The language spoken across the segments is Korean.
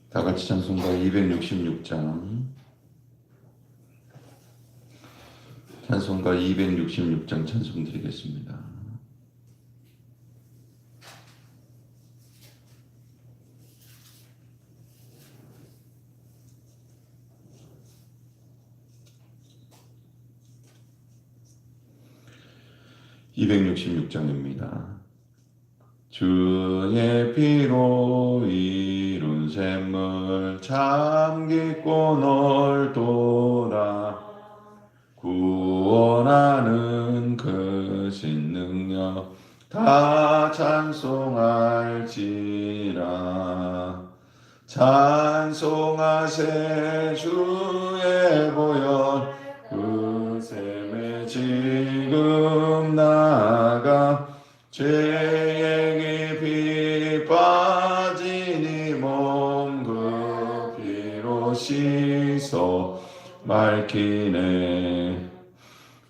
다 같이 찬송가 266장, 찬송가 266장 찬송 드리겠습니다. (266장입니다) 주의 피로 이룬 샘물 참 깊고 넓도다. 구원하는 그 신능력 다 찬송할지라. 찬송하세 주의 보혈 그 샘에 지금 나가. 죄의 깊이 빠진 이 몸 그 피로 씻어 맑히네.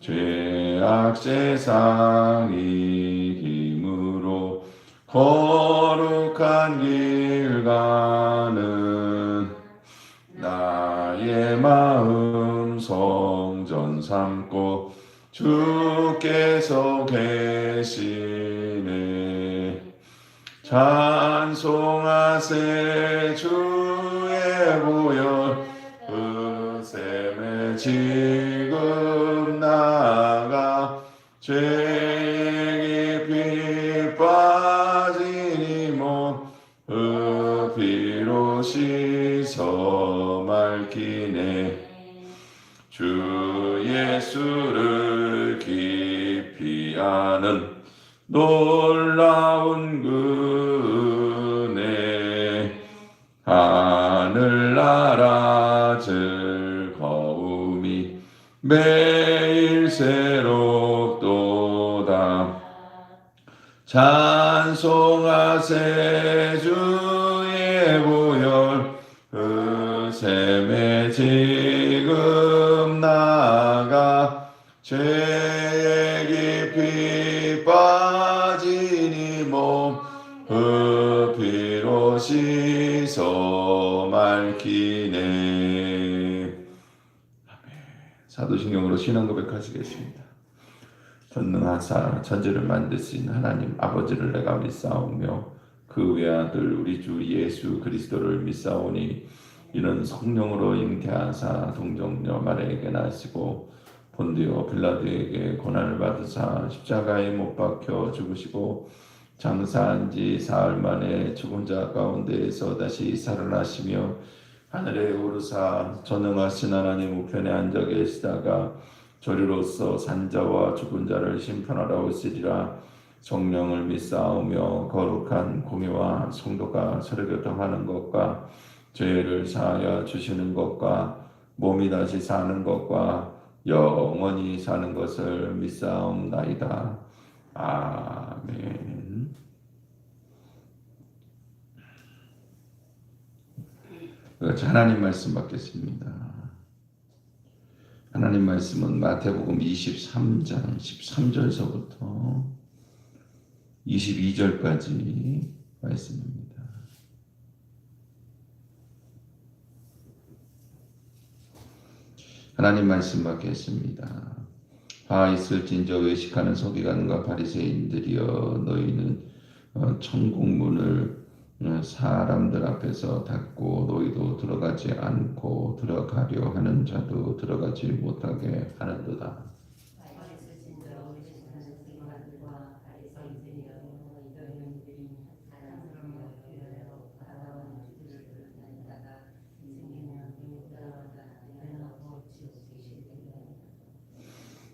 죄악 세상 이김으로 거룩한 길 가는 나의 마음 성전 삼고 주께서 계시네. 찬송하세 주의 보혈 그 샘에 지금 나가. 죄의 깊이 빠진 이 몸 그 피로 씻어 맑히네. 주 예수를 깊이 아는 놀라운 그 은혜. 하늘나라 즐거움이 매일 새롭도다. 찬송하세 주의 보혈 그 샘에 지금 나가. 죄의 깊이 빠진 이 몸 그 피로 씻어 맑히네. 아멘. 사도신경으로 신앙 고백하시겠습니다. 전능하사 천지를 만드신 하나님 아버지를 내가 믿사오며 그 외아들 우리 주 예수 그리스도를 믿사오니 이는 성령으로 잉태하사 동정녀 마리아에게 나시고 본디오 빌라도에게 고난을 받으사 십자가에 못 박혀 죽으시고 장사한 지 사흘 만에 죽은 자 가운데에서 다시 살아나시며 하늘에 오르사 전능하신 하나님 우편에 앉아 계시다가 저리로서 산자와 죽은 자를 심판하러 오시리라. 성령을 믿사오며 거룩한 공의와 성도가 서로 교통하는 것과 죄를 사하여 주시는 것과 몸이 다시 사는 것과 영원히 사는 것을 믿사옵나이다. 아멘. 하나님 말씀 받겠습니다. 하나님 말씀은 마태복음 23장 13절서부터 22절까지 말씀입니다. 하나님 말씀 받겠습니다. 화 있을진저 외식하는 서기관과 바리새인들이여, 너희는 천국문을 사람들 앞에서 닫고 너희도 들어가지 않고 들어가려 하는 자도 들어가지 못하게 하는도다.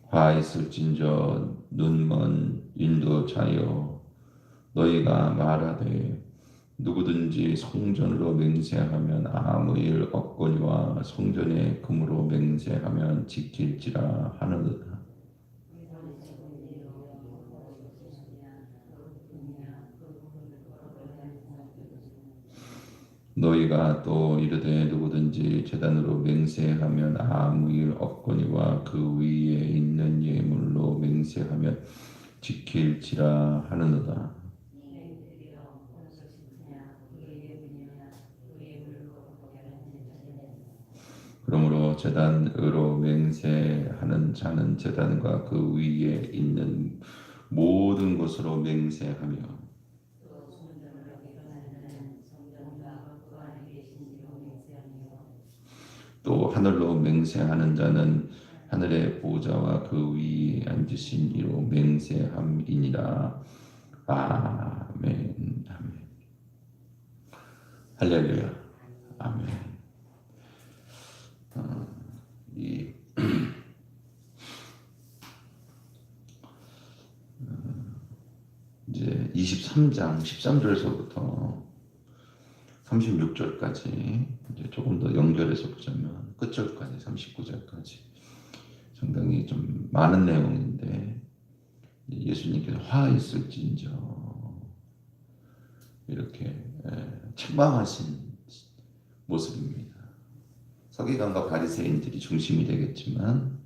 화 있을진저 눈먼 인도자여, 너희가 말하되 누구든지 성전으로 맹세하면 아무 일 없거니와 성전의 금으로 맹세하면 지킬지라 하는도다. 너희가 또 이르되 누구든지 제단으로 맹세하면 아무 일 없거니와 그 위에 있는 예물로 맹세하면 지킬지라 하는도다. 그러므로 제단으로 맹세하는 자는 제단과 그 위에 있는 모든 것으로 맹세하며 또 성전으로 일어나는 성전과 그 안에 계신 이로 맹세하며 또 하늘로 맹세하는 자는 하늘의 보좌와 그 위에 앉으신 이로 맹세함이니라. 아멘. 아멘. 할렐루야. 아멘. 이 이제 23장 13절에서부터 36절까지 이제 조금 더 연결해서 보자면 끝절까지 39절까지 상당히 좀 많은 내용인데 예수님께서 화했을지인저 이렇게 책망하신 모습입니다. 서기관과 바리새인들이 중심이 되겠지만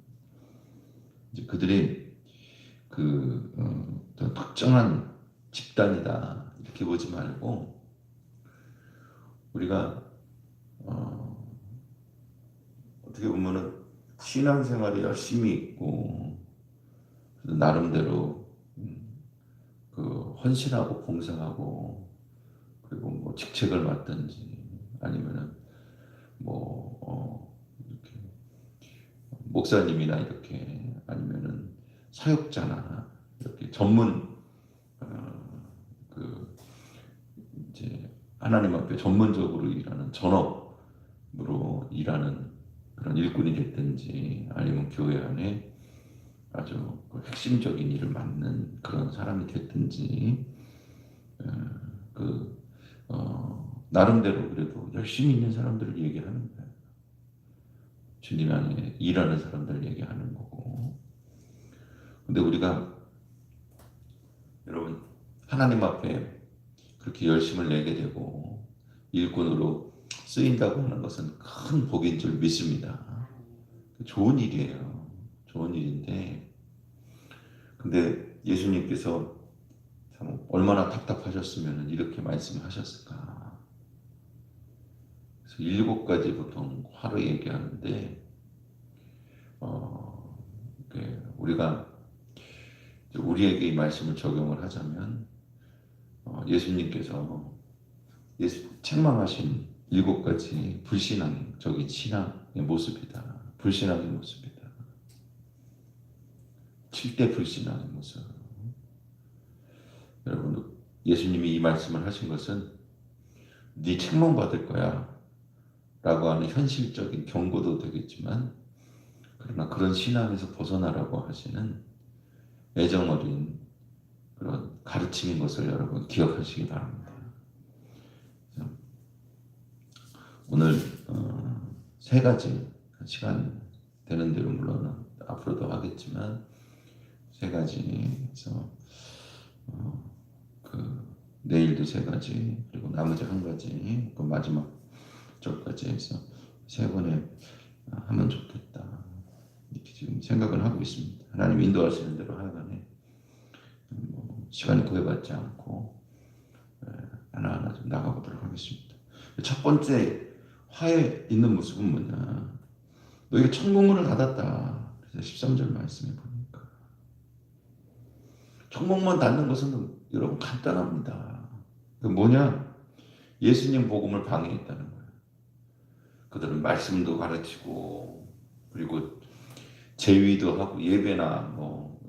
이제 그들이 특정한 집단이다 이렇게 보지 말고 우리가 어떻게 보면은 신앙생활이 열심히 있고 나름대로 헌신하고 봉사하고 그리고 뭐 직책을 맡든지 아니면은 이렇게 목사님이나 이렇게 아니면은 사역자나 이렇게 전문 이제 하나님 앞에 전문적으로 일하는 전업으로 일하는 그런 일꾼이 됐든지 아니면 교회 안에 아주 핵심적인 일을 맡는 그런 사람이 됐든지 나름대로 그래도 열심히 있는 사람들을 얘기하는 거예요. 주님 안에 일하는 사람들 얘기하는 거고. 근데 우리가 여러분 하나님 앞에 그렇게 열심을 내게 되고 일꾼으로 쓰인다고 하는 것은 큰 복인 줄 믿습니다. 좋은 일이에요. 좋은 일인데 근데 예수님께서 참 얼마나 답답하셨으면 이렇게 말씀하셨을까. 그래서 7가지 보통 화로 얘기하는데 우리가 우리에게 이 말씀을 적용을 하자면 예수님께서 책망하신 7가지 불신앙적인 신앙의 모습이다. 불신앙의 모습이다. 7대 불신앙의 모습. 여러분 예수님이 이 말씀을 하신 것은 네 책망받을 거야 라고 하는 현실적인 경고도 되겠지만 그러나 그런 신앙에서 벗어나라고 하시는 애정어린 그런 가르침인 것을 여러분 기억하시기 바랍니다. 오늘 3가지 시간 되는 대로 물론 앞으로도 하겠지만 3가지에서 내일도 3가지 그리고 나머지 1가지 그 마지막 절까지 해서 3번에 하면 좋겠다 이렇게 지금 생각을 하고 있습니다. 하나님 인도하시는 대로 하여간에 시간이 구애받지 않고 하나하나 좀 나가보도록 하겠습니다. 첫 번째 화에 있는 모습은 뭐냐? 너희가 천국문을 닫았다. 그래서 13절 말씀해 보니까 천국문 닫는 것은 여러분 간단합니다. 그 뭐냐? 예수님 복음을 방해했다는 거예요. 그들은 말씀도 가르치고 그리고 제위도 하고 예배나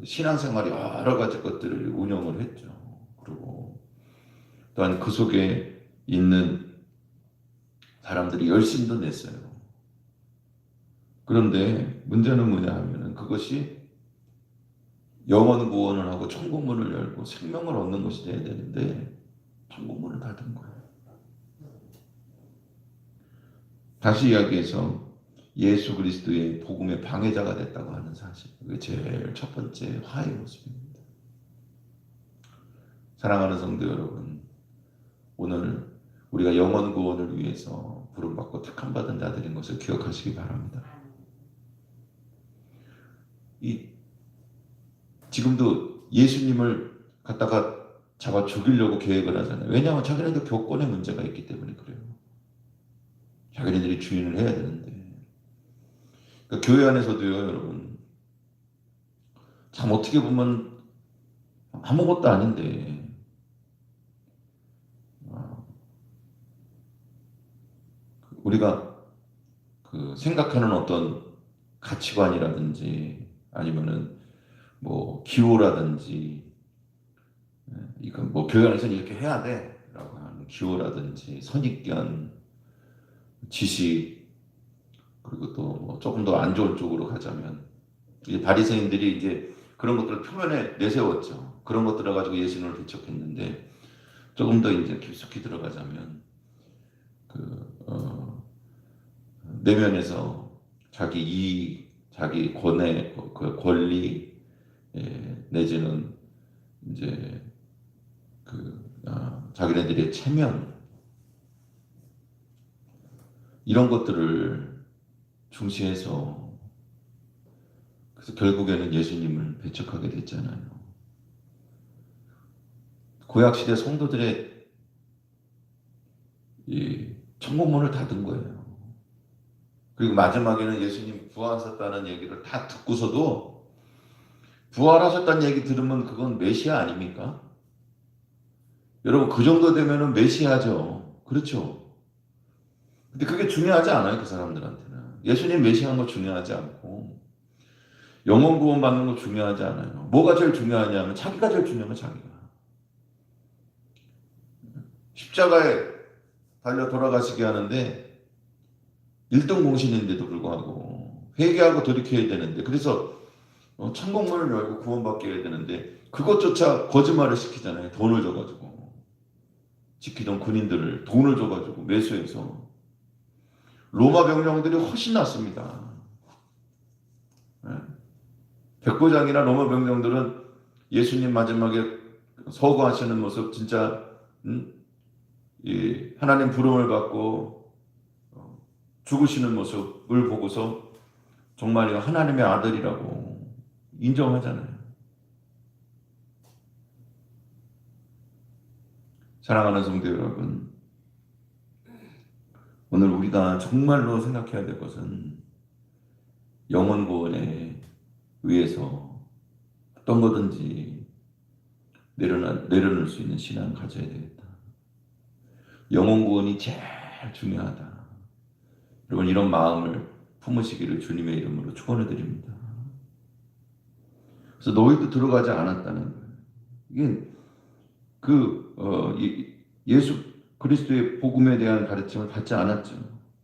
신앙생활이 여러 가지 것들을 운영을 했죠. 그리고 또한 그 속에 있는 사람들이 열심도 냈어요. 그런데 문제는 뭐냐 하면은 그것이 영원 구원을 하고 천국문을 열고 생명을 얻는 것이 돼야 되는데 천국문을 닫은 거예요. 다시 이야기해서 예수 그리스도의 복음의 방해자가 됐다고 하는 사실. 그게 제일 첫 번째 화의 모습입니다. 사랑하는 성도 여러분, 오늘 우리가 영원 구원을 위해서 부름받고 택함받은 자들인 것을 기억하시기 바랍니다. 지금도 예수님을 갖다가 잡아 죽이려고 계획을 하잖아요. 왜냐하면 자기네들 교권에 문제가 있기 때문에 그래요. 자기네들이 주인을 해야 되는데 그러니까 교회 안에서도요, 여러분. 참 어떻게 보면 아무것도 아닌데 우리가 그 생각하는 어떤 가치관이라든지 아니면은 뭐 기호라든지 이건 뭐 교회 안에서는 이렇게 해야 돼라고 하는 기호라든지 선입견, 지식 그리고 또 뭐 조금 더 안 좋은 쪽으로 가자면 이제 바리새인들이 이제 그런 것들을 표면에 내세웠죠. 그런 것들을 가지고 예수님을 배척했는데 조금 더 이제 깊숙이 들어가자면 내면에서 자기 이익, 자기 권해, 그 권리 내지는 이제 자기네들의 체면 이런 것들을 중시해서 그래서 결국에는 예수님을 배척하게 됐잖아요. 구약시대 성도들의 이 천국문을 닫은 거예요. 그리고 마지막에는 예수님 부활하셨다는 얘기를 다 듣고서도 부활하셨다는 얘기 들으면 그건 메시아 아닙니까? 여러분 그 정도 되면은 메시아죠. 그렇죠? 근데 그게 중요하지 않아요. 그 사람들한테는. 예수님 메시아인 거 중요하지 않고 영혼 구원 받는 거 중요하지 않아요. 뭐가 제일 중요하냐면 자기가 제일 중요한 건 자기가. 십자가에 달려 돌아가시게 하는데 1등 공신인데도 불구하고 회개하고 돌이켜야 되는데 그래서 천국문을 열고 구원받게 해야 되는데 그것조차 거짓말을 시키잖아요. 돈을 줘가지고 지키던 군인들을 돈을 줘가지고 매수해서 로마 병력들이 훨씬 낫습니다. 백부장이나 로마 병력들은 예수님 마지막에 서거하시는 모습 진짜 하나님 부름을 받고 죽으시는 모습을 보고서 정말 하나님의 아들이라고 인정하잖아요. 사랑하는 성도 여러분, 오늘 우리가 정말로 생각해야 될 것은 영혼 구원에 위해서 어떤 거든지 내려놓을 수 있는 신앙을 가져야 되겠다. 영혼 구원이 제일 중요하다. 여러분 이런 마음을 품으시기를 주님의 이름으로 축원해 드립니다. 그래서 너희도 들어가지 않았다는 거예요. 이게 예수 그리스도의 복음에 대한 가르침을 받지 않았죠.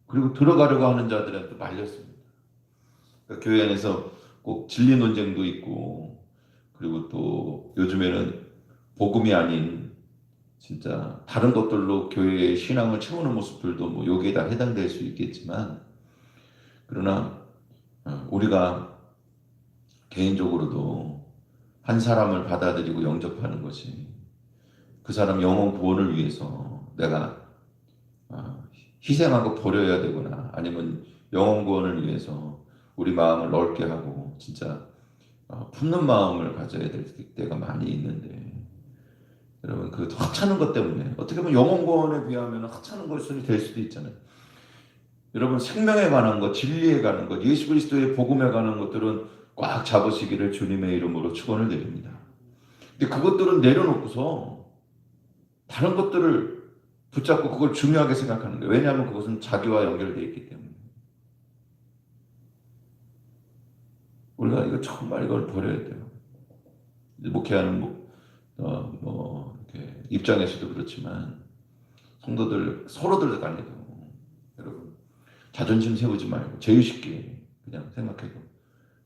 그리고 들어가려고 하는 자들한테 말렸습니다. 그러니까 교회 안에서 꼭 진리 논쟁도 있고 그리고 또 요즘에는 복음이 아닌 진짜 다른 것들로 교회의 신앙을 채우는 모습들도 뭐 여기에 다 해당될 수 있겠지만 그러나 우리가 개인적으로도 한 사람을 받아들이고 영접하는 것이 그 사람 영혼 구원을 위해서 내가 희생하고 버려야 되거나 아니면 영혼 구원을 위해서 우리 마음을 넓게 하고 진짜 품는 마음을 가져야 될 때가 많이 있는데 여러분 그 하찮은 것 때문에 어떻게 보면 영혼 구원에 비하면 하찮은 것이 될 수도 있잖아요. 여러분 생명에 관한 것, 진리에 관한 것, 예수 그리스도의 복음에 관한 것들은 꽉 잡으시기를 주님의 이름으로 축원을 드립니다. 근데 그것들은 내려놓고서 다른 것들을 붙잡고 그걸 중요하게 생각하는 거예요. 왜냐하면 그것은 자기와 연결되어 있기 때문에. 우리가 이거 정말 이걸 버려야 돼요. 목회하는 이렇게 입장에서도 그렇지만 성도들 서로들 간에도 여러분 자존심 세우지 말고 제유쉽게 그냥 생각해도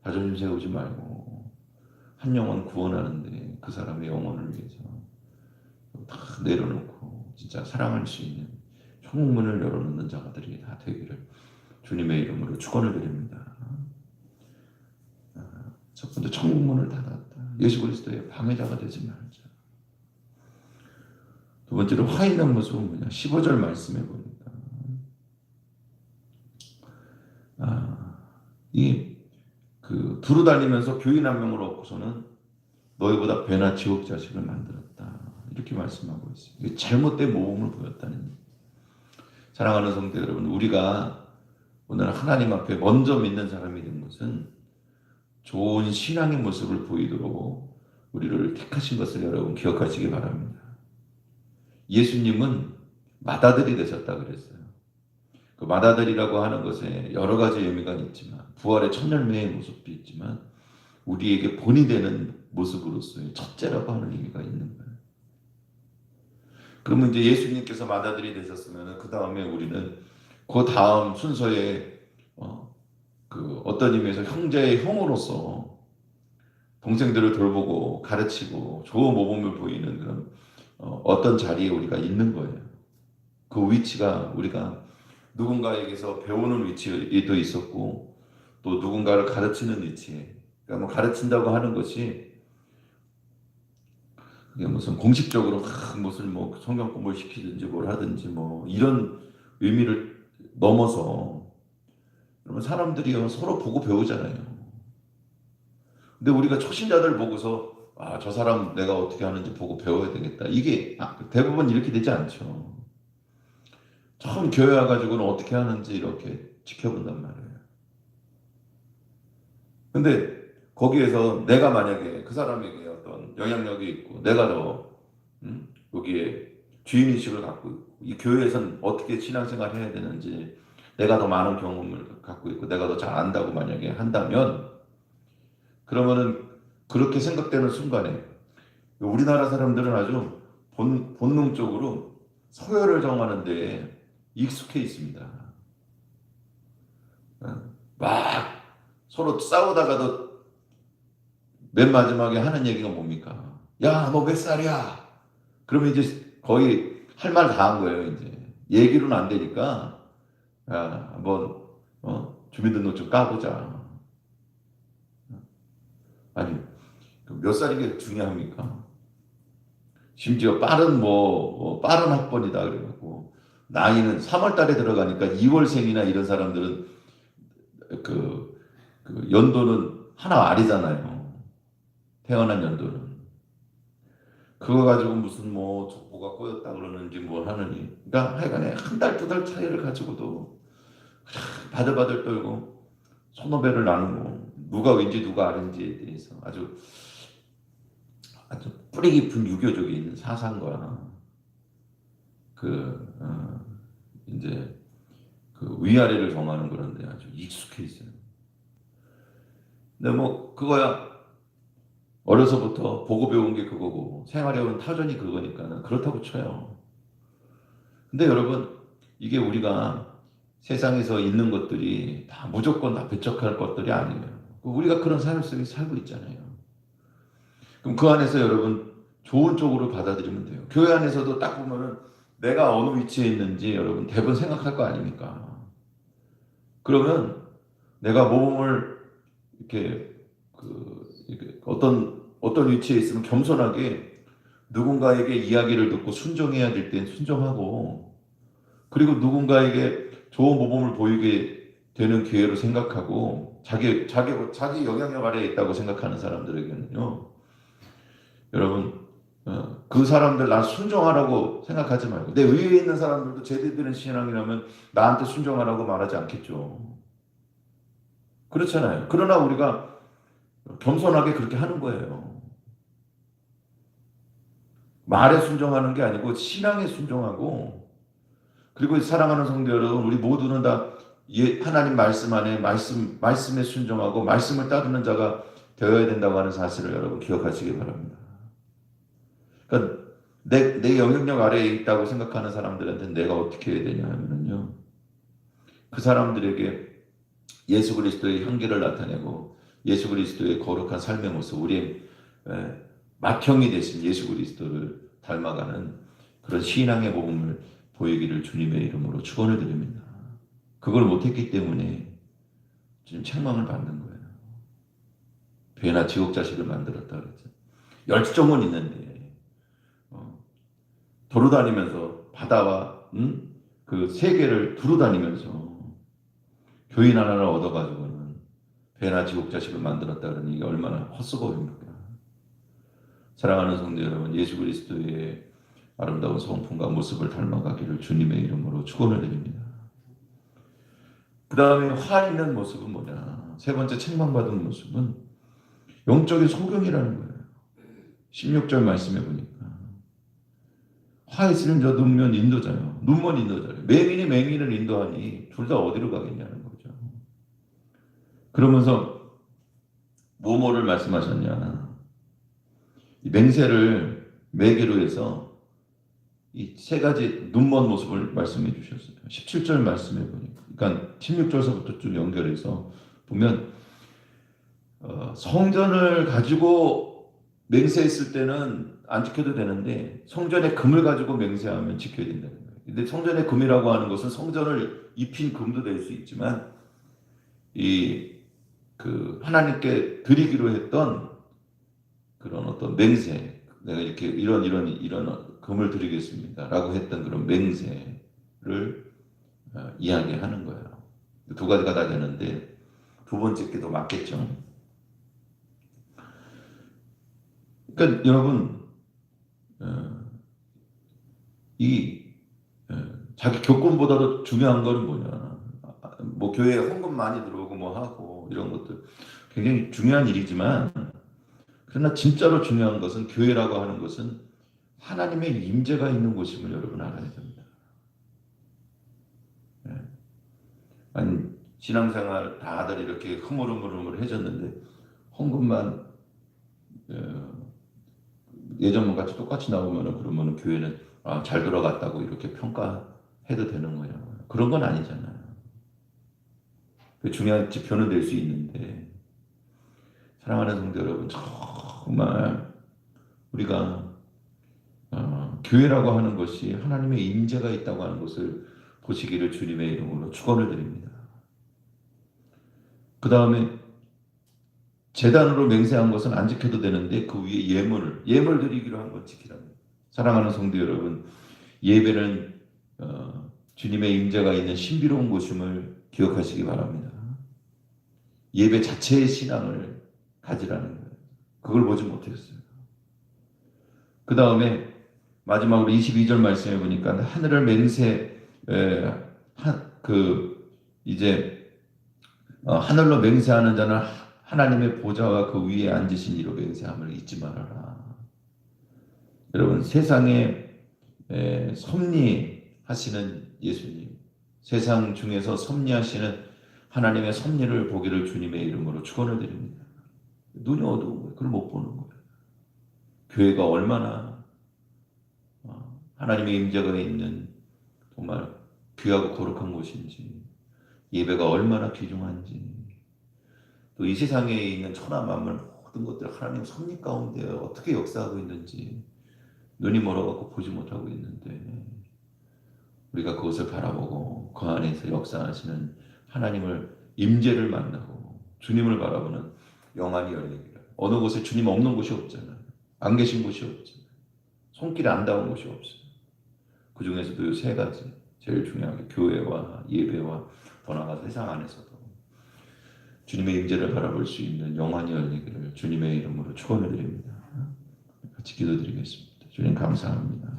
자존심 세우지 말고 한 영혼 구원하는데 그 사람의 영혼을 위해서 다 내려놓고 진짜 사랑할 수 있는 천국문을 열어놓는 자들이 다 되기를 주님의 이름으로 축원을 드립니다. 첫 번째 천국문을 닫았다. 예수 그리스도의 방해자가 되지 말자. 두 번째로 화 있는 모습은 뭐냐? 15절 말씀해 보니까 두루 다니면서 교인 한 명을 얻고서는 너희보다 배나 지옥 자식을 만들었다. 이렇게 말씀하고 있어요. 잘못된 모범을 보였다는. 사랑하는 성도 여러분, 우리가 오늘 하나님 앞에 먼저 믿는 사람이 된 것은 좋은 신앙의 모습을 보이도록 우리를 택하신 것을 여러분 기억하시기 바랍니다. 예수님은 맏아들이 되셨다 그랬어요. 그 맏아들이라고 하는 것에 여러 가지 의미가 있지만 부활의 첫 열매의 모습도 있지만 우리에게 본이 되는 모습으로서의 첫째라고 하는 의미가 있는 거예요. 그러면 이제 예수님께서 맏아들이 되셨으면 그 다음에 우리는 그 다음 순서에 그 어떤 의미에서 형제의 형으로서 동생들을 돌보고 가르치고 좋은 모범을 보이는 그런 어떤 자리에 우리가 있는 거예요. 그 위치가 우리가 누군가에게서 배우는 위치에도 있었고 또 누군가를 가르치는 위치에, 그러니까 뭐 가르친다고 하는 것이 그게 무슨 공식적으로 무슨 뭐 성경 공부를 시키든지 뭘 하든지 뭐 이런 의미를 넘어서 그러면 사람들이 서로 보고 배우잖아요. 근데 우리가 초신자들 보고서 저 사람 내가 어떻게 하는지 보고 배워야 되겠다. 이게 대부분 이렇게 되지 않죠. 처음 교회 와가지고는 어떻게 하는지 이렇게 지켜본단 말이에요. 근데 거기에서 내가 만약에 그 사람에게 어떤 영향력이 있고 내가 더 여기에 주인의식을 갖고 있고 이 교회에서는 어떻게 신앙생활을 해야 되는지 내가 더 많은 경험을 갖고 있고 내가 더 잘 안다고 만약에 한다면 그러면은 그렇게 생각되는 순간에 우리나라 사람들은 아주 본능적으로 서열을 정하는 데 익숙해 있습니다. 막 서로 싸우다가도 맨 마지막에 하는 얘기가 뭡니까? 야, 너 몇 살이야? 그러면 이제 거의 할 말 다 한 거예요. 이제 얘기로는 안 되니까 야, 한번 주민등록증 까보자. 아니 몇 살인 게 중요합니까? 심지어 빠른 학번이다 그래갖고 나이는 3월 달에 들어가니까 2월생이나 이런 사람들은 그 연도는 하나 아니잖아요. 태어난 연도는. 그거 가지고 무슨 뭐 족보가 꼬였다 그러는지 뭘 하느니. 그러니까 하여간에 한 달, 두 달 차이를 가지고도 바들바들 떨고 선후배를 나누고 누가 왠지 누가 아닌지에 대해서 아주 뿌리 깊은 유교적인 사상과 이제 그 위아래를 정하는 그런데 아주 익숙해 있어요. 근데 뭐 그거야 어려서부터 보고 배운 게 그거고 생활해온 타전이 그거니까는 그렇다고 쳐요. 근데 여러분 이게 우리가 세상에서 있는 것들이 다 무조건 다 배척할 것들이 아니에요. 우리가 그런 삶 속에 살고 있잖아요. 그럼 그 안에서 여러분 좋은 쪽으로 받아들이면 돼요. 교회 안에서도 딱 보면은 내가 어느 위치에 있는지 여러분 대부분 생각할 거 아닙니까? 그러면 내가 모범을 이렇게 어떤 위치에 있으면 겸손하게 누군가에게 이야기를 듣고 순종해야 될 땐 순종하고 그리고 누군가에게 좋은 모범을 보이게 되는 기회로 생각하고 자기 영향력 아래에 있다고 생각하는 사람들에게는요. 여러분 그 사람들 나 순종하라고 생각하지 말고 내 위에 있는 사람들도 제대로 신앙이라면 나한테 순종하라고 말하지 않겠죠. 그렇잖아요. 그러나 우리가 겸손하게 그렇게 하는 거예요. 말에 순종하는 게 아니고 신앙에 순종하고 그리고 사랑하는 성도 여러분 우리 모두는 다 하나님 말씀 안에 말씀에 순종하고 말씀을 따르는 자가 되어야 된다고 하는 사실을 여러분 기억하시기 바랍니다. 그러니까 내 영향력 아래에 있다고 생각하는 사람들한테 내가 어떻게 해야 되냐 하면요. 그 사람들에게 예수 그리스도의 향기를 나타내고 예수 그리스도의 거룩한 삶의 모습, 우리의 맏형이 되신 예수 그리스도를 닮아가는 그런 신앙의 모범을 보이기를 주님의 이름으로 축원을 드립니다. 그걸 못했기 때문에 지금 책망을 받는 거예요. 죄나 지옥 자식을 만들었다 그랬죠. 열정은 있는데 돌아다니면서 바다와 그 세계를 두루다니면서 교인 하나를 얻어가지고는 배나 지옥 자식을 만들었다 그러니 이게 얼마나 헛수고입니까? 사랑하는 성도 여러분, 예수 그리스도의 아름다운 성품과 모습을 닮아가기를 주님의 이름으로 축원을 드립니다. 그 다음에 화 있는 모습은 뭐냐? 세 번째 책망받은 모습은 영적인 소경이라는 거예요. 16절 말씀해 보니까 화 있으면 저 눈면 인도자요. 눈먼 인도자요. 맹인이 맹인을 인도하니 둘 다 어디로 가겠냐는 거죠. 그러면서 뭐뭐를 말씀하셨냐. 이 맹세를 매개로 해서 이 세 가지 눈먼 모습을 말씀해 주셨어요. 17절 말씀해 보니까 그러니까 16절서부터 쭉 연결해서 보면 성전을 가지고 맹세했을 때는 안 지켜도 되는데 성전의 금을 가지고 맹세하면 지켜야 된다는 거예요. 근데 성전의 금이라고 하는 것은 성전을 입힌 금도 될 수 있지만 그 하나님께 드리기로 했던 그런 어떤 맹세, 내가 이렇게 이런 금을 드리겠습니다라고 했던 그런 맹세를 이야기하는 거예요. 두 가지가 다 되는데 두 번째 게 더 맞겠죠. 그러니까 여러분 자기 교권보다도 중요한 거는 뭐냐? 뭐 교회에 헌금 많이 들어오고 뭐 하고 이런 것들 굉장히 중요한 일이지만 그러나 진짜로 중요한 것은 교회라고 하는 것은 하나님의 임재가 있는 곳임을 여러분 알아야 됩니다. 아니 신앙생활 다들 이렇게 흐물흐물해졌는데 헌금만 예전만 같이 똑같이 나오면은 그러면은 교회는 잘 돌아갔다고 이렇게 평가해도 되는 거예요. 그런 건 아니잖아요. 그 중요한 지표는 될 수 있는데 사랑하는 성도 여러분 정말 우리가 교회라고 하는 것이 하나님의 임재가 있다고 하는 것을 보시기를 주님의 이름으로 축원을 드립니다. 그 다음에 제단으로 맹세한 것은 안 지켜도 되는데 그 위에 예물 드리기로 한 건 지키랍니다. 사랑하는 성도 여러분, 예배는 주님의 임재가 있는 신비로운 곳임을 기억하시기 바랍니다. 예배 자체의 신앙을 가지라는 거예요. 그걸 보지 못했어요. 그 다음에 마지막으로 22절 말씀해 보니까 하늘을 하늘로 맹세하는 자는 하나님의 보좌와 그 위에 앉으신 이로 맹세함을 잊지 말아라. 여러분 세상에 섭리하시는 예수님, 세상 중에서 섭리하시는 하나님의 섭리를 보기를 주님의 이름으로 축원을 드립니다. 눈이 어두운 거예요. 그걸 못 보는 거예요. 교회가 얼마나 하나님의 임재가 있는 정말 귀하고 거룩한 곳인지, 예배가 얼마나 귀중한지, 또 이 세상에 있는 천하 만물 모든 것들 하나님 섭리 가운데 어떻게 역사하고 있는지 눈이 멀어갖고 보지 못하고 있는데 우리가 그것을 바라보고 그 안에서 역사하시는 하나님을 임재를 만나고 주님을 바라보는 영안이 열리기를. 어느 곳에 주님 없는 곳이 없잖아요. 안 계신 곳이 없잖아요. 손길이 안 닿은 곳이 없어요. 그 중에서도 이 세 가지 제일 중요하게 교회와 예배와 더 나아가 세상 안에서도 주님의 임재를 바라볼 수 있는 영안이 열리기를 주님의 이름으로 축원을 드립니다. 같이 기도드리겠습니다. 주님 감사합니다.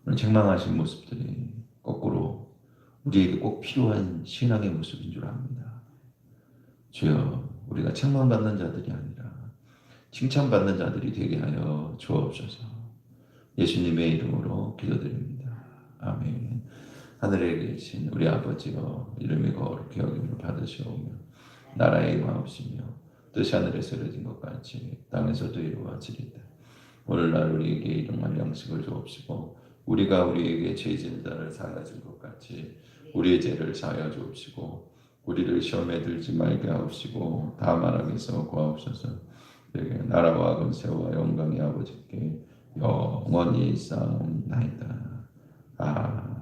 오늘 책망하신 모습들이 거꾸로 우리에게 꼭 필요한 신앙의 모습인 줄 압니다. 주여, 우리가 책망받는 자들이 아니라 칭찬받는 자들이 되게 하여 주옵소서. 예수님의 이름으로 기도드립니다. 아멘. 하늘에 계신 우리 아버지여, 이름이 거룩히 여김을 받으시오며 나라의 임하옵시며 뜻이 하늘에서 이루어진 것 같이 땅에서도 이루어지리이다. 오늘날 우리에게 일용할 양식을 주옵시고 우리가 우리에게 죄 지은 자를 사하여 준 것 같이 우리의 죄를 사하여 주옵시고 우리를 시험에 들지 말게 하옵시고 다만 악에서 구하옵소서. 내게 나라와 권세와 영광이 아버지께 영원히 있사옵나이다. 아멘.